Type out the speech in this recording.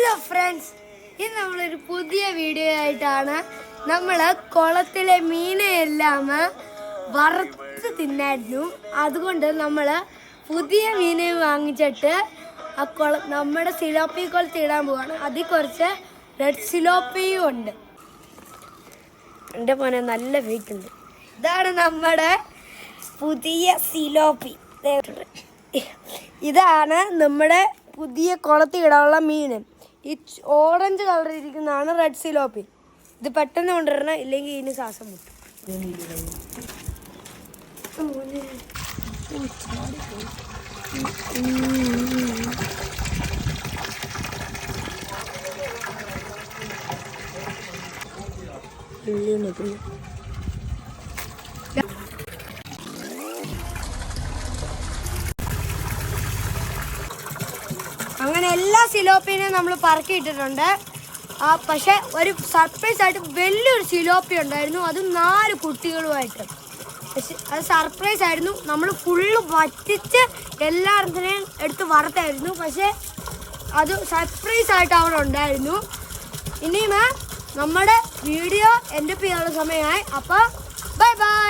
Hello friends, ഇത് നമ്മളൊരു പുതിയ വീഡിയോ ആയിട്ടാണ്. നമ്മൾ കുളത്തിലെ മീനെല്ലാം വറുത്ത് തിന്നായിരുന്നു. അതുകൊണ്ട് നമ്മൾ പുതിയ മീനെ വാങ്ങിച്ചിട്ട് നമ്മുടെ സിലോപ്പി കുളത്തിൽ ഇടാൻ പോവാണ്. അതിൽ കുറച്ച് റെഡ് സിലോപ്പിയും ഉണ്ട്. എൻ്റെ മോനെ നല്ല വെയിറ്റ് ഉണ്ട്. ഇതാണ് നമ്മുടെ പുതിയ സിലോപ്പി. ഇതാണ് നമ്മുടെ പുതിയ കുളത്തിൽ ഇടാനുള്ള മീൻ. ഈ ഓറഞ്ച് കളർ ഇരിക്കുന്നതാണ് റെഡ് സിലോപ്പി. ഇത് പെട്ടെന്ന് കൊണ്ടുവരണം, ഇല്ലെങ്കിൽ ഇതിന് ശ്വാസം മുട്ടും. അങ്ങനെ എല്ലാ സിലോപ്പിനെയും നമ്മൾ പറക്കിയിട്ടിട്ടുണ്ട്. പക്ഷെ ഒരു സർപ്രൈസ് ആയിട്ട് വലിയൊരു സിലോപ്പി ഉണ്ടായിരുന്നു, അത് 4 കുട്ടികളുമായിട്ട്. പക്ഷെ അത് സർപ്രൈസ് ആയിരുന്നു. നമ്മൾ ഫുള്ള് വറ്റിച്ച് എല്ലാത്തിനെയും എടുത്ത് വറുത്തായിരുന്നു. പക്ഷെ അത് സർപ്രൈസ് ആയിട്ട് അവിടെ ഉണ്ടായിരുന്നു. ഇനിയും നമ്മുടെ വീഡിയോ എൻ്റെ ചെയ്യാനുള്ള സമയമായി. അപ്പോൾ ബൈ ബൈ.